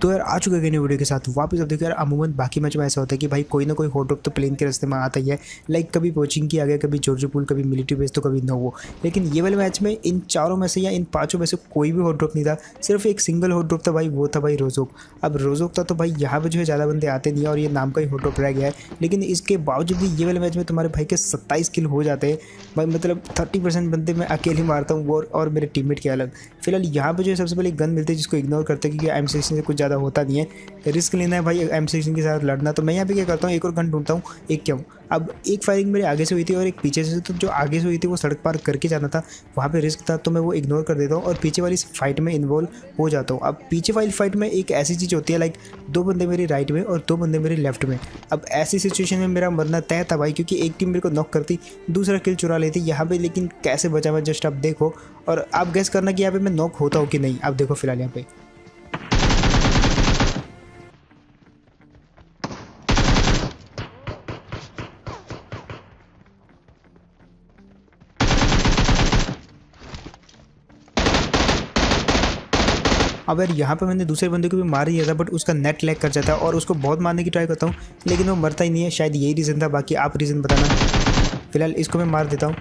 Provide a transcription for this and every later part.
तो यार आ चुका है नई वीडियो के साथ वापस। अब देखो यार अमूमन बाकी मैच में ऐसा होता है कि भाई कोई ना कोई हॉट ड्रॉप तो प्लेन के रास्ते में आता ही है। लाइक कभी कोचिंग की आ गया, कभी जॉर्ज पूल, कभी मिलिट्री बेस, तो कभी नोवो। लेकिन ये वाले मैच में इन चारों में से या इन पांचों में से कोई भी हॉट ड्रॉप नहीं था, सिर्फ एक सिंगल हॉट ड्रॉप था भाई, वो था भाई रोजोक। अब रोजोक था तो भाई यहाँ पे जो है ज़्यादा बंदे आते नहीं है और ये नाम का ही हॉट ड्रॉप रह गया है। लेकिन इसके बावजूद भी ये वाले मैच में तुम्हारे भाई के 27 किल हो जाते हैं भाई। मतलब 30% बंदे मैं अकेले मारता हूँ, वो और मेरे टीममेट के अलग। फिलहाल यहाँ पे जो है सबसे पहले गन मिलती है जिसको इग्नोर करते हैं क्योंकि M16 से कुछ ज़्यादा होता नहीं है। रिस्क लेना है भाई M16 के साथ लड़ना, तो मैं यहाँ पे क्या करता हूँ, एक और गन ढूंढता हूँ। एक क्यों, अब एक फायरिंग मेरे आगे से हुई थी और एक पीछे से, तो जो आगे से हुई थी वो सड़क पार करके जाना था, वहाँ पे रिस्क था तो मैं वो इग्नोर कर देता हूँ और पीछे वाली फाइट में इन्वॉल्व हो जाता हूँ। अब पीछे वाली फाइट में एक ऐसी चीज़ होती है लाइक 2 बंदे मेरी राइट में और 2 बंदे मेरे लेफ्ट में। अब ऐसी सिचुएशन में मेरा मरना तय था भाई, क्योंकि एक टीम मेरे को नॉक करती, दूसरा किल चुरा लेती यहाँ पे। लेकिन कैसे बचा मैं, जस्ट आप देखो और आप गेस करना कि यहाँ पे मैं नॉक होता हूँ कि नहीं। आप देखो फिलहाल यहाँ पे अब यार यहाँ पे मैंने दूसरे बंदे को भी मार दिया था, बट उसका नेट लैग कर जाता है और उसको बहुत मारने की ट्राई करता हूँ लेकिन वो मरता ही नहीं है। शायद यही रीज़न था, बाकी आप रीज़न बताना। फिलहाल इसको मैं मार देता हूँ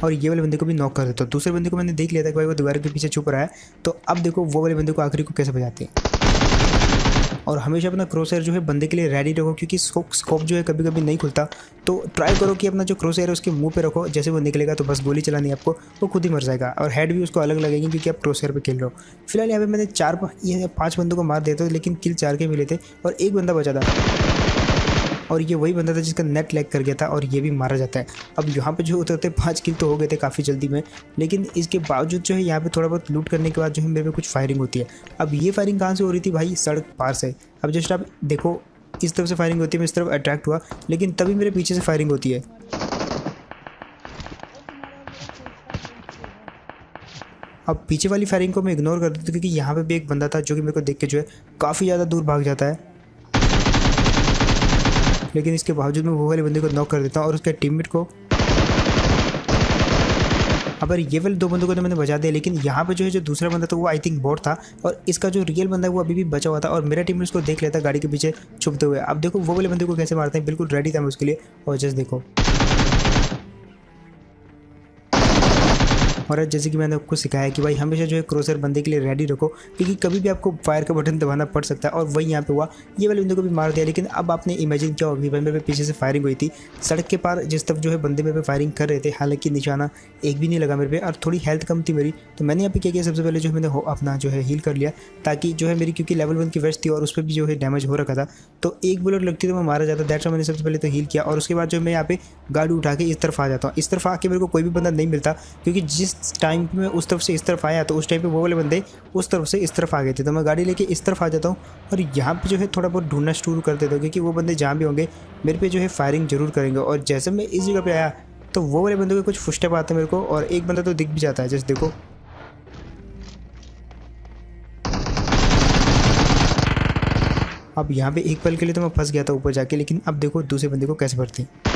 और ये वाले बंदे को भी नॉक कर देता हूँ। दूसरे बंदे को मैंने देख लिया था कि भाई वो दीवार के पीछे छुप रहा है, तो अब देखो वो वाले बंदे को आखिरी को कैसे बजाते हैं। और हमेशा अपना क्रॉसहेयर जो है बंदे के लिए रेडी रखो, क्योंकि स्कोप जो है कभी कभी नहीं खुलता, तो ट्राई करो कि अपना जो क्रॉसहेयर है उसके मुंह पे रखो। जैसे वो निकलेगा तो बस गोली चलानी है आपको, वो खुद ही मर जाएगा और हेड भी उसको अलग लगेगी क्योंकि आप क्रॉसहेयर पे खेल रहे हो। फिलहाल यहाँ पे मैंने 5 बंदों को मार दिया था, लेकिन किल 4 के मिले थे और एक बंदा बचा था और ये वही बंदा था जिसका नेट लैग कर गया था और ये भी मारा जाता है। अब यहाँ पे जो होते 5 किल तो हो गए थे काफ़ी जल्दी में, लेकिन इसके बावजूद जो है यहाँ पे थोड़ा बहुत लूट करने के बाद जो है मेरे पे कुछ फायरिंग होती है। अब ये फायरिंग कहाँ से हो रही थी भाई, सड़क पार से। अब जस्ट आप देखो इस तरफ से फायरिंग होती है, मैं इस तरफ अट्रैक्ट हुआ, लेकिन तभी मेरे पीछे से फायरिंग होती है। अब पीछे वाली फायरिंग को मैं इग्नोर कर देता हूँ क्योंकि यहाँ पे भी एक बंदा था जो कि मेरे को देख के जो है काफ़ी ज़्यादा दूर भाग जाता है, लेकिन इसके बावजूद मैं वो वाले बंदे को नॉक कर देता हूँ और उसके टीममेट को। अब ये वाले 2 बंदों को तो मैंने बचा दिया, लेकिन यहाँ पे जो है जो दूसरा बंदा था वो आई थिंक बॉट था और इसका जो रियल बंदा है वो अभी भी बचा हुआ था और मेरा टीममेट उसको देख लेता गाड़ी के पीछे छुपते हुए। अब देखो वो वाले बंदे को कैसे मारते हैं, बिल्कुल रेडी था मैं उसके लिए। और जस्ट देखो, और जैसे कि मैंने आपको सिखाया कि भाई हमेशा जो है क्रॉसर बंदे के लिए रेडी रखो, क्योंकि कभी भी आपको फायर का बटन दबाना पड़ सकता है। और वही यहाँ पे हुआ, ये वाले बंदे को भी मार दिया। लेकिन अब आपने इमेजिन किया होगी भाई मेरे पीछे से फायरिंग हुई थी सड़क के पार, जिस तरफ जो है बंदे मेरे पे फायरिंग कर रहे थे, हालांकि निशाना एक भी नहीं लगा मेरे पे और थोड़ी हेल्थ कम थी मेरी। तो मैंने यहाँ पे क्या किया, सबसे पहले जो है मैंने अपना जो है हील कर लिया, ताकि जो है मेरी, क्योंकि लेवल 1 की वेस्ट थी और उस पर भी जो है डैमेज हो रखा था, तो एक बुलेट लगती तो मैं मारा जाता। दैट्स मैंने सबसे पहले तो हील किया और उसके बाद जो मैं यहाँ पे गाड़ी उठा के इस तरफ आ जाता हूँ। इस तरफ आके मेरे को कोई भी बंदा नहीं मिलता, क्योंकि जिस टाइम पे मैं उस तरफ से इस तरफ आया तो उस टाइम पे वो वाले बंदे उस तरफ से इस तरफ आ गए थे। तो मैं गाड़ी लेके इस तरफ आ जाता हूँ और यहाँ पे जो है थोड़ा बहुत ढूंढना शुरू कर देता हूँ, क्योंकि वो बंदे जहाँ भी होंगे मेरे पे जो है फायरिंग जरूर करेंगे। और जैसे मैं इस जगह पे आया तो वो वाले बंदों के कुछ फुटस्टेप आते हैं मेरे को और एक बंदा तो दिख भी जाता है। जैसे देखो, अब यहाँ पे एक पल के लिए तो मैं फंस गया था ऊपर जाके, लेकिन अब देखो दूसरे बंदे को कैसे भरते हैं।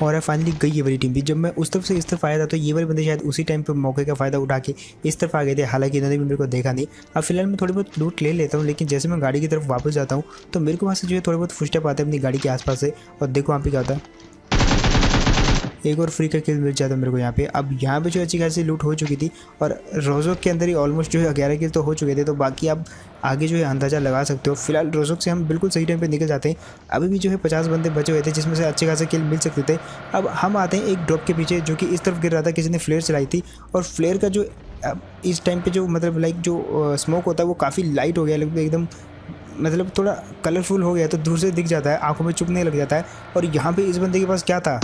और फाइनली गई ये वाली टीम भी। जब मैं उस तरफ से इस तरफ आया था तो ये वाले बंदे शायद उसी टाइम पे मौके का फ़ायदा उठा के इस तरफ आ गए थे, हालांकि इन्होंने भी मेरे को देखा नहीं। अब फिलहाल मैं थोड़ी बहुत लूट ले लेता हूँ, लेकिन जैसे मैं गाड़ी की तरफ वापस जाता हूँ तो मेरे को वहाँ से जो है थोड़े बहुत फुटस्टेप आते हैं अपनी गाड़ी के आसपास से। और देखो वहाँ पे क्या होता है, एक और फ्री का किल मिल जाता है मेरे को यहाँ पे। अब यहाँ पे जो अच्छी खासी लूट हो चुकी थी और रोजोक के अंदर ही ऑलमोस्ट जो है 11 किल तो हो चुके थे, तो बाकी आप आगे जो है अंदाज़ा लगा सकते हो। फिलहाल रोजोक से हम बिल्कुल सही टाइम पे निकल जाते हैं। अभी भी जो है 50 बंदे बचे हुए थे जिसमें से अच्छे खासे किल मिल सकते थे। अब हम आते हैं एक ड्रॉप के पीछे जो कि इस तरफ गिर रहा था, किसी ने फ्लेयर चलाई थी और फ्लेयर का जो इस टाइम पे जो मतलब लाइक जो स्मोक होता है वो काफ़ी लाइट हो गया, लगभग एकदम मतलब थोड़ा कलरफुल हो गया, तो दूर से दिख जाता है, आंखों में चुभने लग जाता है। और यहाँ पे इस बंदे के पास क्या था,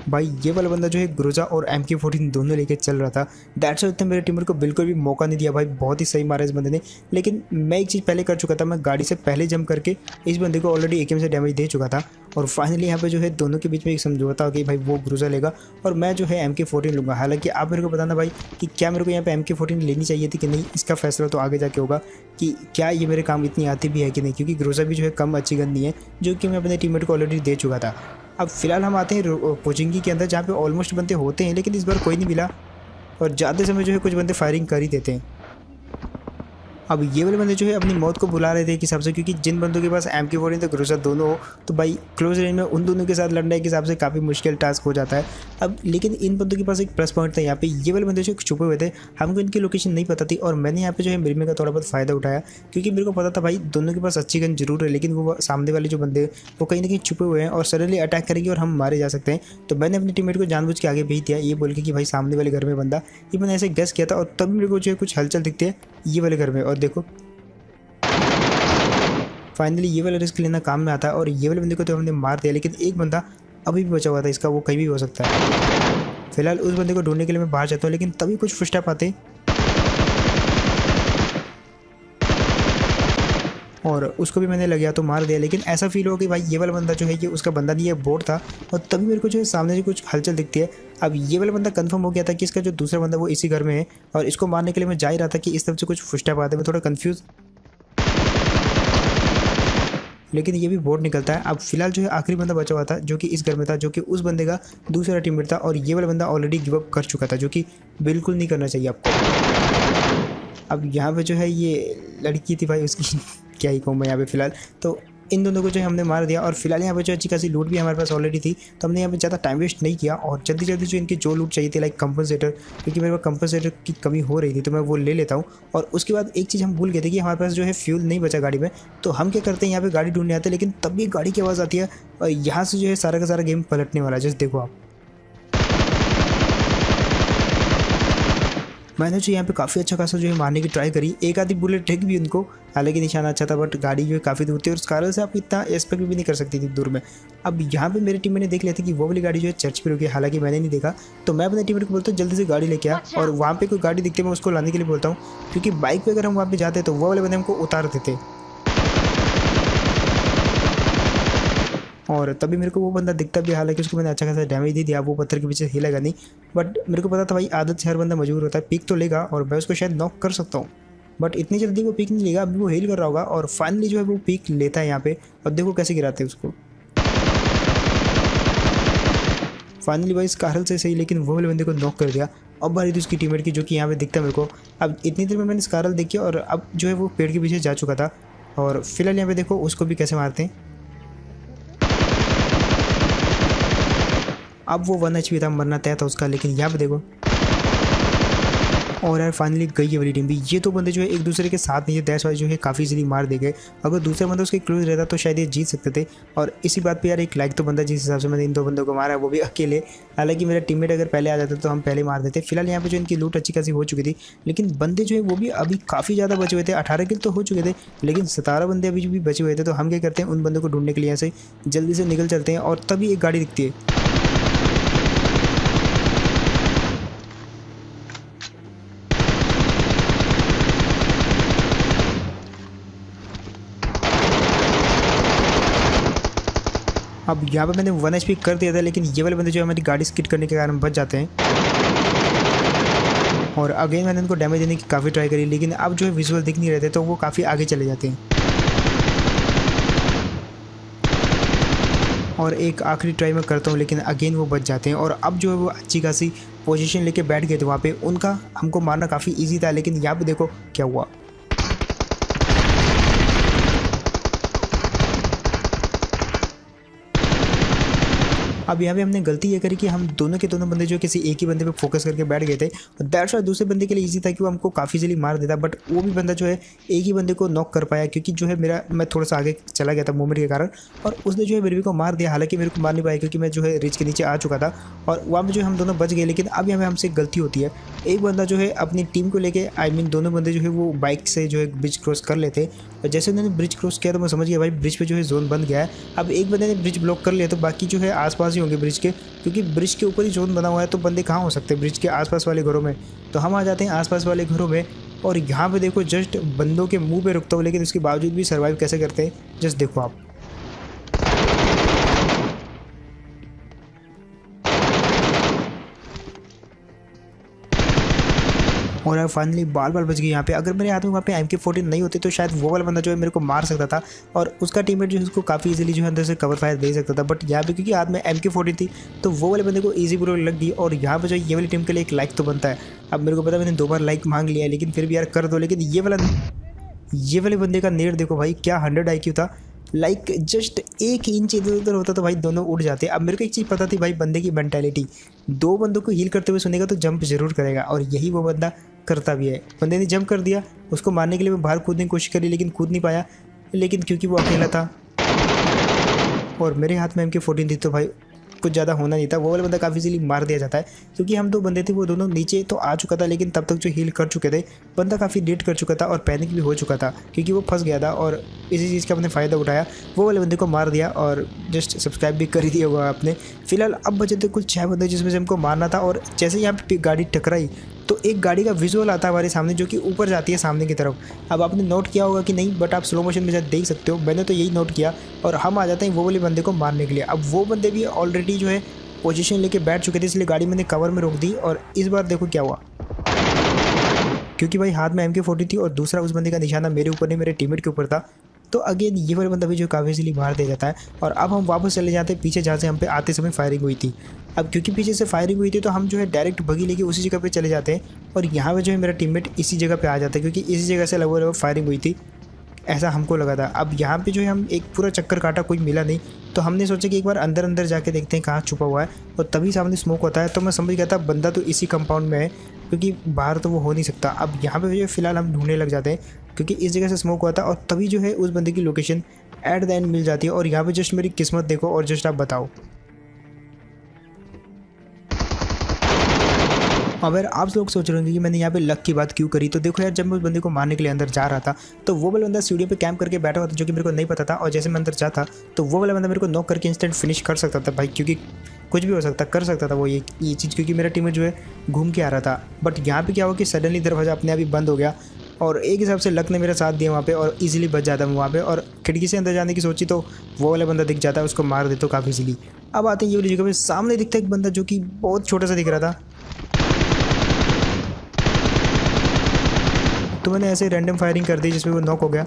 भाई ये वाला बंदा जो है ग्रोजा और MK14 दोनों लेके चल रहा था। दैट्स व्हाई मेरे टीममेट को बिल्कुल भी मौका नहीं दिया भाई, बहुत ही सही मारा इस बंदे ने। लेकिन मैं एक चीज़ पहले कर चुका था, मैं गाड़ी से पहले जंप करके इस बंदे को ऑलरेडी AKM से डैमेज दे चुका था। और फाइनली यहाँ पे जो है दोनों के बीच में एक समझौता हो कि भाई वो ग्रोजा लेगा और मैं जो है MK14 लूँगा। हालांकि आप मेरे को बताना भाई कि क्या मेरे को यहाँ पे MK14 लेनी चाहिए थी कि नहीं, इसका फैसला तो आगे जाके होगा कि क्या ये मेरे काम इतनी आती भी है कि नहीं, क्योंकि ग्रोजा भी जो है कम अच्छी गन नहीं है, जो कि मैं अपने टीममेट को ऑलरेडी दे चुका था। अब फिलहाल हम आते हैं पोचिंकी के अंदर, जहाँ पे ऑलमोस्ट बंदे होते हैं, लेकिन इस बार कोई नहीं मिला और जाते समय जो है कुछ बंदे फायरिंग कर ही देते हैं। अब ये वाले बंदे जो है अपनी मौत को बुला रहे थे एक हिसाब से, क्योंकि जिन बंदों के पास MK14 तो ग्रोसर दोनों हो, तो भाई क्लोज रेंज में उन दोनों के साथ लड़ना एक हिसाब से काफ़ी मुश्किल टास्क हो जाता है। अब लेकिन इन बंदों के पास एक प्लस पॉइंट था, यहाँ पे ये वाले बंदे जो छुपे हुए थे, हमको इनकी लोकेशन नहीं पता थी और मैंने यहाँ पे जो है मिरमे का थोड़ा बहुत फ़ायदा उठाया, क्योंकि मेरे को पता था भाई दोनों के पास अच्छी गन जरूर है, लेकिन वो सामने वाले जो बंदे वो कहीं ना कहीं छुपे हुए हैं और सडनली अटैक करेंगे और हम मारे जा सकते हैं। तो मैंने अपने टीममेट को जानबूझ के आगे भेज दिया, ये बोल के कि भाई सामने वाले घर में बंदा, ये मैंने ऐसे गेस किया था और तभी मेरे को जो है कुछ हलचल दिखती है ये वाले घर में, और देखो फाइनली ये वाला रिस्क लेना काम में आता है और ये वाले बंदे को तो हमने मार दिया, लेकिन एक बंदा अभी भी बचा हुआ था इसका, वो कहीं भी हो सकता है। फिलहाल उस बंदे को ढूंढने के लिए मैं बाहर जाता हूँ, लेकिन तभी कुछ फुटस्टेप आते और उसको भी मैंने लग तो मार दिया, लेकिन ऐसा फील हो कि भाई ये वाला बंदा जो है ये उसका बंदा नहीं है, बोट था। और तभी मेरे को जो है सामने से कुछ हलचल दिखती है। अब ये वाला बंदा कंफर्म हो गया था कि इसका जो दूसरा बंदा वो इसी घर में है और इसको मारने के लिए मैं जा ही रहा था कि इस तरफ से कुछ फुटस्टेप आते, मैं थोड़ा कन्फ्यूज़, लेकिन ये भी बोर्ड निकलता है। अब फिलहाल जो है आखिरी बंदा बचा हुआ था जो कि इस घर में था, जो कि उस बंदे का दूसरा टीममेट था और ये वाला बंदा ऑलरेडी गिव अप कर चुका था, जो कि बिल्कुल नहीं करना चाहिए आपको। अब यहाँ पे जो है ये लड़की थी भाई, उसकी क्या ही कहूँ मैं यहाँ पे फिलहाल। तो इन दोनों को जो है हमने मार दिया और फिलहाल यहाँ पे जो अच्छी खासी लूट भी हमारे पास ऑलरेडी थी, तो हमने यहाँ पे ज़्यादा टाइम वेस्ट नहीं किया और जल्दी जल्दी जो इनकी जो लूट चाहिए थी लाइक कंपनसेटर, क्योंकि मेरे पास कंपनसेटर की कमी हो रही थी तो मैं वो ले लेता हूँ। और उसके बाद एक चीज़ हम भूल गए थे कि हमारे पास जो है फ्यूल नहीं बचा गाड़ी में, तो हम क्या करते हैं यहाँ पे गाड़ी ढूंढने आते हैं, लेकिन तब भी गाड़ी की आवाज़ आती है और यहाँ से जो है सारा का सारा गेम पलटने वाला है। जस्ट देखो आप, मैंने जो यहाँ पे काफ़ी अच्छा खासा जो है मारने की ट्राई करी, एक आधी बुलेट ठेक भी उनको, हालांकि निशाना अच्छा था बट गाड़ी जो है काफ़ी दूर थी और उस कारण से आप इतना एक्सपेक्ट भी नहीं कर सकती थी दूर में। अब यहाँ पे मेरे टीम ने देख लिया था कि वो वाली गाड़ी जो है चर्च पे रुकी, हालांकि मैंने नहीं देखा, तो मैं अपने टीम को बोलता हूँ जल्दी से गाड़ी लेके आ, और वहाँ पे कोई गाड़ी दिखती है मैं उसको लाने के लिए बोलता हूँ, क्योंकि बाइक पर अगर हम वहाँ पे जाते तो वो वाले बंदे हमको उतार देते और तभी मेरे को वो बंदा दिखता भी, हालांकि उसको मैंने अच्छा खासा डैमेज दे दिया, वो पत्थर के पीछे हिलेगा नहीं, बट मेरे को पता था भाई आदत से हर बंदा मजबूर होता है, पीक तो लेगा और मैं उसको शायद नॉक कर सकता हूँ, बट इतनी जल्दी वो पीक नहीं लेगा, अभी वो हील कर रहा होगा और फाइनली जो है वो पीक लेता है यहाँ पे, और देखो कैसे गिराते हैं उसको फाइनली भाई स्कारल से सही, लेकिन वो वाले बंदे को नॉक कर दिया। अब बारी थी उसकी टीममेट की, जो कि यहाँ पे दिखता है मेरे को। अब इतनी देर में मैंने स्कारल देखी और अब जो है वो पेड़ के पीछे जा चुका था और फिलहाल यहाँ पे देखो उसको भी कैसे मारते हैं। अब वो 1 HP था, मरना तय था उसका, लेकिन यहाँ पे देखो और यार फाइनली गई है वाली टीम भी। ये तो बंदे जो है एक दूसरे के साथ नहीं है, दैट्स वाई जो है काफ़ी इजीली मार दे गए। अगर दूसरा बंदा उसके क्लोज रहता तो शायद ये जीत सकते थे। और इसी बात पे यार एक लाइक तो बंदा, जिस हिसाब से मैंने इन दो बंदों को मारा वो भी अकेले, हालांकि मेरा टीममेट अगर पहले आ जाता तो हम पहले मार देते। फिलहाल यहाँ पे जो इनकी लूट अच्छी खासी हो चुकी थी, लेकिन बंदे जो है वो भी अभी काफ़ी ज़्यादा बचे हुए थे। 18 किल तो हो चुके थे, लेकिन 17 बंदे अभी भी बचे हुए थे। तो हम क्या करते हैं, उन बंदों को ढूंढने के लिए ऐसे जल्दी से निकल चलते हैं और तभी एक गाड़ी दिखती है। अब यहाँ पे मैंने 1 HP कर दिया था, लेकिन ये वाले बंदे जो है हमारी गाड़ी स्किड करने के कारण बच जाते हैं। और अगेन मैंने उनको डैमेज देने की काफ़ी ट्राई करी, लेकिन अब जो है विजुअल दिख नहीं रहे थे तो वो काफ़ी आगे चले जाते हैं। और एक आखिरी ट्राई मैं करता हूँ, लेकिन अगेन वो बच जाते हैं। और अब जो है वो अच्छी खासी पोजीशन लेके बैठ गए थे वहाँ पे, उनका हमको मारना काफ़ी ईजी था। लेकिन यहाँ पे देखो क्या हुआ। अब यहाँ पे हमने गलती ये करी कि हम दोनों के दोनों बंदे जो किसी एक ही बंदे पे फोकस करके बैठ गए थे। और दैट्स वाई दूसरे बंदे के लिए इजी था कि वो हमको काफ़ी जल्दी मार देता, बट वो भी बंदा जो है एक ही बंदे को नॉक कर पाया, क्योंकि जो है मैं थोड़ा सा आगे चला गया था मूवमेंट के कारण, और उसने जो है मेरे को मार दिया। हालांकि मेरे को मार नहीं पाया क्योंकि मैं जो है रिच के नीचे आ चुका था और वहाँ पर जो हम दोनों बच गए। लेकिन अब यहाँ पे हमसे गलती होती है, एक बंदा जो है अपनी टीम को लेके, आई मीन दोनों बंदे जो है वो बाइक से जो है ब्रिज क्रॉस कर लेते। और जैसे उन्होंने ब्रिज क्रॉस किया तो मैं समझ गया भाई ब्रिज पे जो है जोन बन गया है। अब एक बंदे ने ब्रिज ब्लॉक कर लिया तो बाकी जो है आसपास ही होंगे ब्रिज के, क्योंकि ब्रिज के ऊपर ही जोन बना हुआ है, तो बंदे कहाँ हो सकते हैं ब्रिज के आसपास वाले घरों में। तो हम आ जाते हैं आसपास वाले घरों में और यहाँ पे देखो जस्ट बंदों के मुंह पे रुकता हूँ, लेकिन उसके बावजूद भी सर्वाइव कैसे करते हैं जस्ट देखो आप। और यार फाइनली बाल बाल बच गई यहाँ पे। अगर मेरे हाथ में वहाँ पे MK14 नहीं होती तो शायद वो वाला बंदा जो है मेरे को मार सकता था और उसका टीममेट जो है उसको काफ़ी इजीली जो है अंदर से कवर फायर दे सकता था। बट यहाँ पे क्योंकि हाथ में MK14 थी तो वो वाले बंदे को ईजी बुरो लग गई। और यहाँ पे जो ये वाली टीम के लिए एक लाइक तो बनता है। अब मेरे को पता मैंने 2 बार लाइक मांग लिया है, लेकिन फिर भी यार कर दो। लेकिन ये वाले बंदे का नेट देखो भाई, क्या 100 IQ था। लाइक जस्ट 1 इंच इधर उधर होता तो भाई दोनों उड़ जाते। अब मेरे को एक चीज़ पता थी भाई, बंदे की मेंटालिटी, 2 बंदों को हील करते हुए सुनेगा तो जंप जरूर करेगा, और यही वो बंदा करता भी है। बंदे ने जंप कर दिया, उसको मारने के लिए मैं बाहर कूदने की कोशिश करी लेकिन कूद नहीं पाया। लेकिन क्योंकि वो अकेला था और मेरे हाथ में MK14 थी तो भाई कुछ ज़्यादा होना नहीं था। वो वाला बंदा काफ़ी इजीली मार दिया जाता है। क्योंकि हम 2 बंदे थे, वो दोनों नीचे तो आ चुका था लेकिन तब तक जो हील कर चुके थे, बंदा काफ़ी डेट कर चुका था और पैनिक भी हो चुका था क्योंकि वो फंस गया था। और इसी चीज़ का अपने फ़ायदा उठाया, वो वाले बंदे को मार दिया और जस्ट सब्सक्राइब भी कर ही दिया होगा आपने। फिलहाल अब बचे थे कुछ 6 बंदे जिसमें से हमको मारना था। और जैसे ही यहाँ पे गाड़ी टकराई तो एक गाड़ी का विजुअल आता है हमारे सामने जो कि ऊपर जाती है सामने की तरफ। अब आपने नोट किया होगा कि नहीं, बट आप स्लो मोशन में शायद देख सकते हो, मैंने तो यही नोट किया। और हम आ जाते हैं वो वाले बंदे को मारने के लिए। अब वो बंदे भी ऑलरेडी जो है पोजीशन लेके बैठ चुके थे, इसलिए गाड़ी मैंने कवर में रोक दी। और इस बार देखो क्या हुआ, क्योंकि भाई हाथ में MK14 थी और दूसरा उस बंदे का निशाना मेरे ऊपर नहीं मेरे टीममेट के ऊपर था, तो अगेन ये वाला बंदा भी जो काफ़ी इजीली मार दे जाता है। और अब हम वापस चले जाते हैं पीछे जहाँ से हम पे आते समय फायरिंग हुई थी। अब क्योंकि पीछे से फायरिंग हुई थी तो हम जो है डायरेक्ट बगी लेके उसी जगह पे चले जाते हैं। और यहाँ पे जो है मेरा टीममेट इसी जगह पे आ जाता है क्योंकि इसी जगह से लगभग फायरिंग हुई थी, ऐसा हमको लगा था। अब यहाँ पे जो है हम एक पूरा चक्कर काटा, कोई मिला नहीं, तो हमने सोचा कि एक बार अंदर अंदर जाके देखते हैं कहाँ छुपा हुआ है। और तभी सामने स्मोक होता है तो मैं समझ गया था बंदा तो इसी कंपाउंड में है क्योंकि बाहर तो वो हो नहीं सकता। अब यहाँ पे जो है फिलहाल हम ढूंढने लग जाते हैं क्योंकि इस जगह से स्मोक हुआ था। और तभी जो है उस बंदे की लोकेशन एट द एंड मिल जाती है। और यहाँ पे जस्ट मेरी किस्मत देखो और जस्ट आप बताओ। अब यार आप लोग सोच रहे होंगे कि मैंने यहाँ पे लक की बात क्यों करी, तो देखो यार जब मैं उस बंदे को मारने के लिए अंदर जा रहा था तो वो वाला बंदा सीढ़ी पे कैंप करके बैठा हुआ था जो कि मेरे को नहीं पता था। और जैसे मैं अंदर जाता तो वो वाला बंदा मेरे को नॉक करके इंस्टेंट फिनिश कर सकता था भाई, क्योंकि कुछ भी हो सकता कर सकता था वो ये चीज़, क्योंकि मेरा टीम जो है घूम के आ रहा था। बट यहाँ पे क्या हुआ कि सडनली दरवाज़ा अपने आप ही बंद हो गया और एक हिसाब से लक ने मेरा साथ दिया वहाँ पे और इजीली बच जाता मैं वहाँ पे। और खिड़की से अंदर जाने की सोची तो वो वाला बंदा दिख जाता है, उसको मार देता काफ़ी इजीली। अब आते हैं ये वाली जगह पे, सामने दिखता है एक बंदा जो कि बहुत छोटा सा दिख रहा था, तो मैंने ऐसे रैंडम फायरिंग कर दी जिसमें वो नॉक हो गया।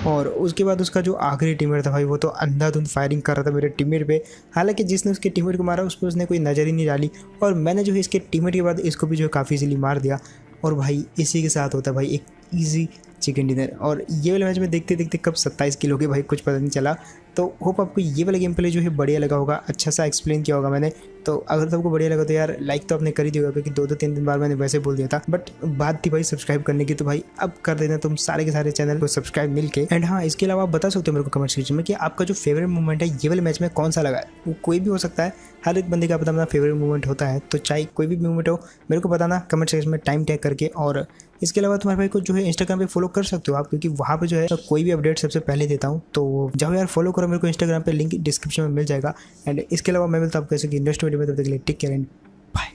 और उसके बाद उसका जो आखिरी टीममेट था भाई वो तो अंधाधुंध फायरिंग कर रहा था मेरे टीममेट पे। हालांकि जिसने उसके टीममेट को मारा उस पर उसने कोई नज़र ही नहीं डाली और मैंने जो है इसके टीममेट के बाद इसको भी जो काफ़ी इजीली मार दिया। और भाई इसी के साथ होता है भाई एक ईजी चिकन डिनर। और ये वाले मैच में देखते देखते कब 27 किलो के भाई कुछ पता नहीं चला। तो होप आपको ये वाला गेम प्ले जो है बढ़िया लगा होगा, अच्छा सा एक्सप्लेन किया होगा मैंने। तो अगर तुमको बढ़िया लगा तो यार लाइक तो आपने कर ही दिया होगा क्योंकि 2-3 दिन बाद मैंने वैसे बोल दिया था, बट बात थी भाई सब्सक्राइब करने की, तो भाई अब कर देना तुम सारे के सारे चैनल को सब्सक्राइब मिलके। एंड हाँ, इसके अलावा आप बता सकते हो मेरे को कमेंट सेक्शन में कि आपका जो फेवरेट मोमेंट है ये वाले मैच में कौन सा लगा है। वो कोई भी हो सकता है, हर एक बंदे का अपना फेवरेट मोमेंट होता है, तो चाहे कोई भी मोमेंट हो मेरे को बताना कमेंट सेक्शन में टाइम टैग करके। और इसके अलावा तुम्हारे भाई को जो है इंस्टाग्राम पे फॉलो कर सकते हो आप, क्योंकि वहाँ पे जो है कोई भी अपडेट सबसे पहले देता हूँ, तो जाओ यार फॉलो करो मेरे को इंस्टाग्राम पे, लिंक डिस्क्रिप्शन में मिल जाएगा। एंड इसके अलावा मैं मिलता हूँ आपको कैसे कि नेक्स्ट वीडियो में, तब तक के लिए टेक केयर एंड बाय।